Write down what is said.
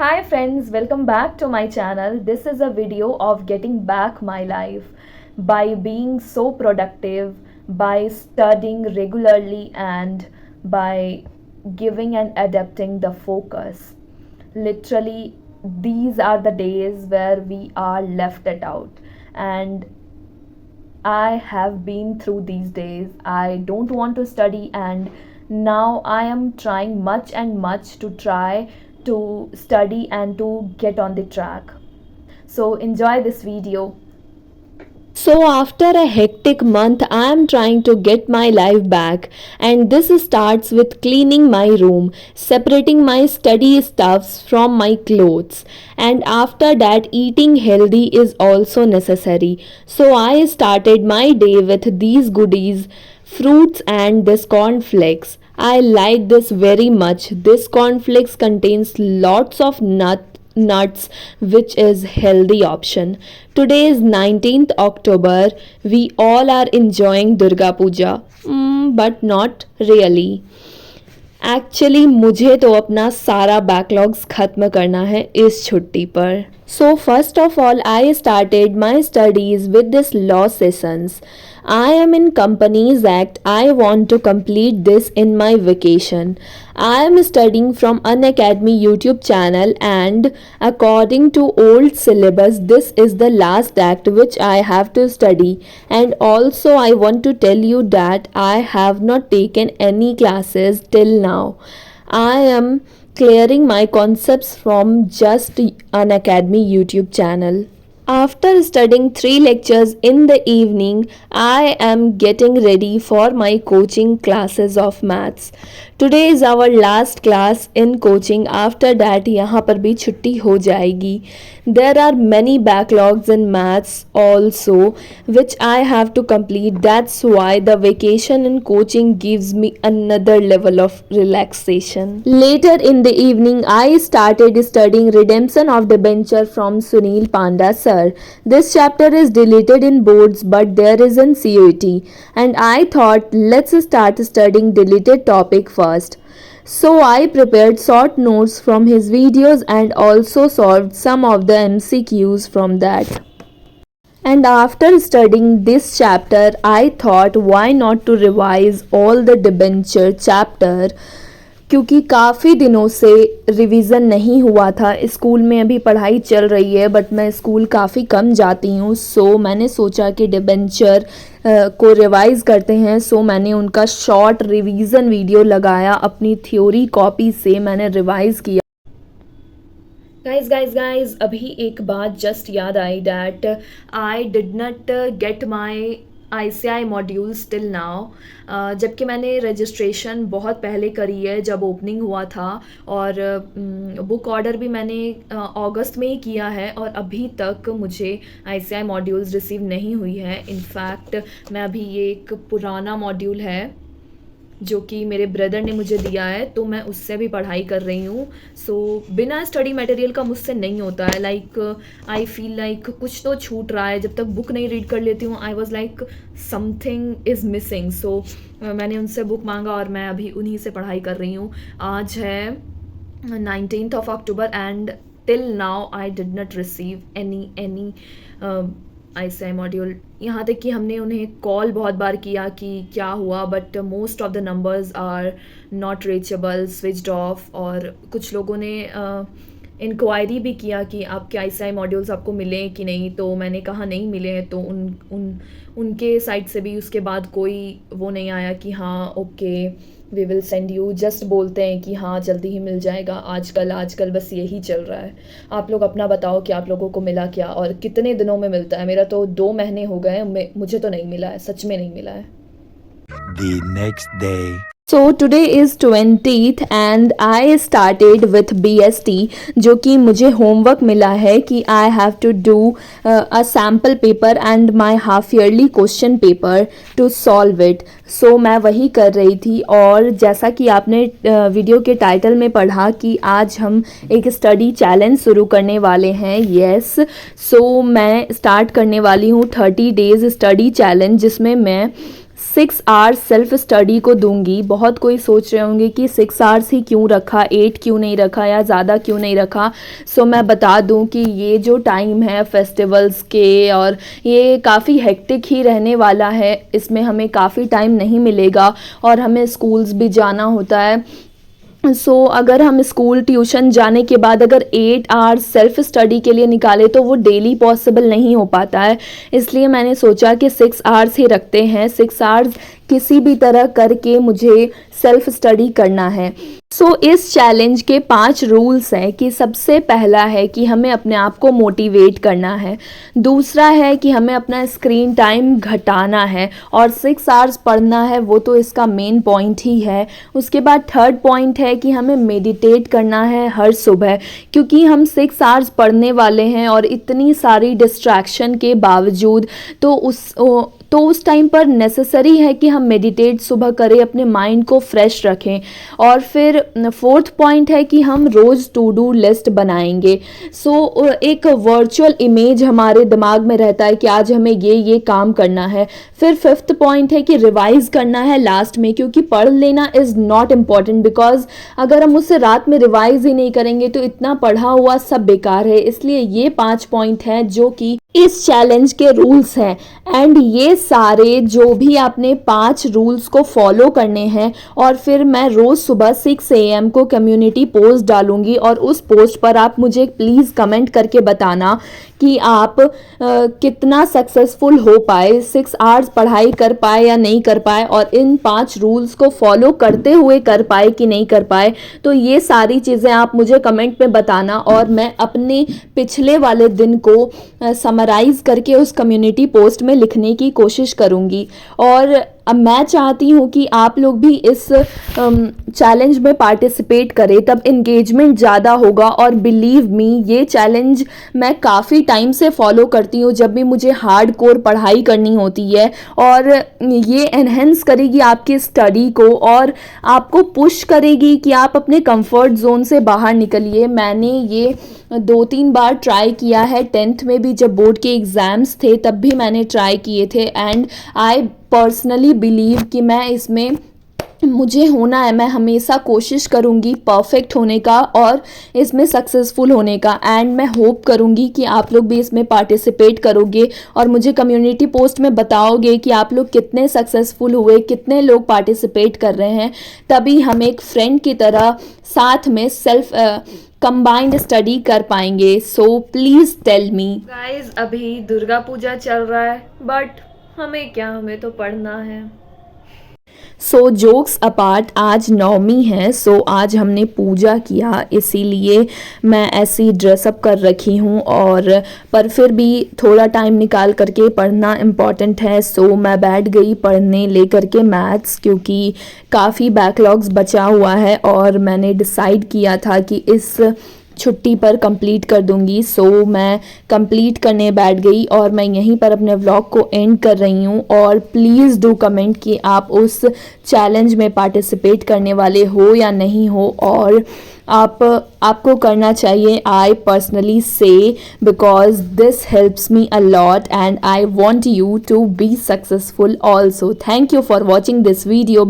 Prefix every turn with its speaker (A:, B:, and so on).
A: Hi friends, welcome back to my channel. This is a video of getting back my life by being so productive, by studying regularly, and by giving and adapting the focus. Literally, these are the days where we are left it out, and I have been through these days. I don't want to study, and now I am trying much and much to try to study and to get on the track. So, enjoy this video.
B: So, after a hectic month, I am trying to get my life back, and this starts with cleaning my room, separating my study stuffs from my clothes, and after that, eating healthy is also necessary. So, I started my day with these goodies, fruits, and this cornflakes. I like this very much. This cornflakes contains lots of nuts, which is healthy option. Today is 19th October. We all are enjoying Durga Puja, but not really. Actually मुझे तो अपना सारा backlogs ख़त्म करना है इस छुट्टी पर. So first of all, I started my studies with this law sessions. I am in Companies Act. I want to complete this in my vacation. I am studying from Unacademy YouTube channel, and according to old syllabus, this is the last act which I have to study. And also I want to tell you that I have not taken any classes till now. I am clearing my concepts from just Unacademy YouTube channel. After studying 3 lectures in the evening, I am getting ready for my coaching classes of maths. Today is our last class in coaching. After that, यहाँ पर भी छुट्टी हो जाएगी. There are many backlogs in maths also, which I have to complete. That's why the vacation in coaching gives me another level of relaxation. Later in the evening, I started studying Redemption of Debenture from Sunil Panda sir. This chapter is deleted in boards, but there is in CUET, and I thought let's start studying deleted topic first. So I prepared short notes from his videos and also solved some of the MCQs from that. And after studying this chapter, I thought why not to revise all the debenture chapter, क्योंकि काफ़ी दिनों से revision नहीं हुआ था. School में अभी पढ़ाई चल रही है, बट मैं स्कूल काफ़ी कम जाती हूँ. सो मैंने सोचा कि डिबेंचर को रिवाइज़ करते हैं. सो मैंने उनका शॉर्ट रिवीज़न वीडियो लगाया. अपनी थ्योरी कॉपी से मैंने रिवाइज़ किया.
A: Guys, अभी एक बात जस्ट याद आई that I did not get my ICI modules till now. जबकि मैंने रजिस्ट्रेशन बहुत पहले करी है, जब ओपनिंग हुआ था, और बुक ऑर्डर भी मैंने अगस्त में ही किया है, और अभी तक मुझे ICI मॉड्यूल्स रिसीव नहीं हुई है. इनफैक्ट मैं अभी ये एक पुराना मॉड्यूल है जो कि मेरे ब्रदर ने मुझे दिया है, तो मैं उससे भी पढ़ाई कर रही हूँ. सो बिना स्टडी मटेरियल का मुझसे नहीं होता है. लाइक आई फील लाइक कुछ तो छूट रहा है. जब तक बुक नहीं रीड कर लेती हूँ, I was like something is missing. So मैंने उनसे बुक मांगा और मैं अभी उन्हीं से पढ़ाई कर रही हूँ. आज है 19th of October and till now I did not receive any ICI module. यहाँ तक कि हमने उन्हें कॉल बहुत बार किया कि क्या हुआ, but most of the numbers are not reachable, switched off. और कुछ लोगों ने इंक्वायरी भी किया कि आपके ICI मॉड्यूल्स आपको मिले कि नहीं, तो मैंने कहा नहीं मिले हैं. तो उनके साइड से भी उसके बाद कोई वो नहीं आया कि हाँ okay we will send you. Just बोलते हैं कि हाँ जल्दी ही मिल जाएगा. आजकल बस यही चल रहा है. आप लोग अपना बताओ कि आप लोगों को मिला क्या और कितने दिनों में मिलता है. मेरा तो 2 महीने हो गए, मुझे तो नहीं मिला है, सच में नहीं मिला है.
C: The next day.
B: So today is 20th and I started with BST, जो कि मुझे होमवर्क मिला है कि I have to do a sample paper and my half yearly question paper to solve it. So मैं वही कर रही थी. और जैसा कि आपने वीडियो के टाइटल में पढ़ा कि आज हम एक स्टडी चैलेंज शुरू करने वाले हैं. यस, सो मैं स्टार्ट करने वाली हूँ 30 days स्टडी चैलेंज, जिसमें मैं 6 आवर्स सेल्फ स्टडी को दूंगी। बहुत कोई सोच रहे होंगे कि 6 आवर्स ही क्यों रखा, 8 क्यों नहीं रखा या ज़्यादा क्यों नहीं रखा। सो मैं बता दूं कि ये जो टाइम है फेस्टिवल्स के, और ये काफ़ी हेक्टिक ही रहने वाला है। इसमें हमें काफ़ी टाइम नहीं मिलेगा और हमें स्कूल्स भी जाना होता है। अगर हम स्कूल ट्यूशन जाने के बाद अगर 8 आवर्स सेल्फ स्टडी के लिए निकाले तो वो डेली पॉसिबल नहीं हो पाता है। इसलिए मैंने सोचा कि 6 आवर्स ही रखते हैं। 6 आवर्स किसी भी तरह करके मुझे सेल्फ स्टडी करना है। इस चैलेंज के 5 रूल्स हैं कि सबसे पहला है कि हमें अपने आप को मोटिवेट करना है, दूसरा है कि हमें अपना स्क्रीन टाइम घटाना है, और 6 आवर्स पढ़ना है, वो तो इसका मेन पॉइंट ही है। उसके बाद थर्ड पॉइंट है कि हमें मेडिटेट करना है हर सुबह, क्योंकि हम 6 आवर्स पढ़ने वाले हैं और इतनी सारी डिस्ट्रैक्शन के बावजूद तो उस टाइम पर नेसेसरी है कि हम मेडिटेट सुबह करें, अपने माइंड को फ्रेश रखें। और फिर फोर्थ पॉइंट है कि हम रोज़ टू डू लिस्ट बनाएंगे। एक वर्चुअल इमेज हमारे दिमाग में रहता है कि आज हमें ये काम करना है। फिर फिफ्थ पॉइंट है कि रिवाइज करना है लास्ट में, क्योंकि पढ़ लेना इज़ नॉट इम्पॉर्टेंट, बिकॉज अगर हम उससे रात में रिवाइज ही नहीं करेंगे तो इतना पढ़ा हुआ सब बेकार है। इसलिए ये 5 पॉइंट हैं जो कि इस चैलेंज के रूल्स हैं। एंड ये सारे जो भी आपने 5 रूल्स को फॉलो करने हैं, और फिर मैं रोज़ सुबह 6 AM को कम्युनिटी पोस्ट डालूंगी, और उस पोस्ट पर आप मुझे प्लीज़ कमेंट करके बताना कि आप कितना सक्सेसफुल हो पाए, 6 आवर्स पढ़ाई कर पाए या नहीं कर पाए, और इन 5 रूल्स को फॉलो करते हुए कर पाए कि नहीं कर पाए। तो ये सारी चीज़ें आप मुझे कमेंट में बताना, और मैं अपने पिछले वाले दिन को समराइज़ करके उस कम्युनिटी पोस्ट में लिखने की कोशिश करूँगी। और अब मैं चाहती हूँ कि आप लोग भी इस चैलेंज में पार्टिसिपेट करें, तब इंगेजमेंट ज़्यादा होगा। और बिलीव मी, ये चैलेंज मैं काफ़ी टाइम से फॉलो करती हूँ जब भी मुझे हार्ड कोर पढ़ाई करनी होती है, और ये एनहेंस करेगी आपकी स्टडी को और आपको पुश करेगी कि आप अपने कंफर्ट जोन से बाहर निकलिए। मैंने ये 2-3 बार ट्राई किया है। 10th में भी जब बोर्ड के एग्ज़ाम्स थे तब भी मैंने ट्राई किए थे, एंड आई पर्सनली बिलीव कि मैं इसमें मुझे होना है। मैं हमेशा कोशिश करूँगी परफेक्ट होने का और इसमें सक्सेसफुल होने का, एंड मैं होप करूँगी कि आप लोग भी इसमें पार्टिसिपेट करोगे और मुझे कम्युनिटी पोस्ट में बताओगे कि आप लोग कितने सक्सेसफुल हुए, कितने लोग पार्टिसिपेट कर रहे हैं। तभी हम एक फ्रेंड की तरह साथ में कंबाइंड स्टडी कर पाएंगे। So please tell me.
A: Guys, अभी दुर्गा पूजा चल रहा है, बट हमें क्या, हमें तो पढ़ना है।
B: जोक्स अपार्ट, आज नवमी है, आज हमने पूजा किया, इसीलिए मैं ऐसी ड्रेसअप कर रखी हूँ। और पर फिर भी थोड़ा टाइम निकाल करके पढ़ना इम्पॉर्टेंट है। मैं बैठ गई पढ़ने लेकर के मैथ्स, क्योंकि काफ़ी बैकलॉग्स बचा हुआ है और मैंने डिसाइड किया था कि इस छुट्टी पर कंप्लीट कर दूंगी। मैं कंप्लीट करने बैठ गई और मैं यहीं पर अपने व्लॉग को एंड कर रही हूँ। और प्लीज़ डू कमेंट कि आप उस चैलेंज में पार्टिसिपेट करने वाले हो या नहीं हो, और आपको करना चाहिए। आई पर्सनली से, because this helps me a lot and I want you to be successful also. Thank you for watching this video.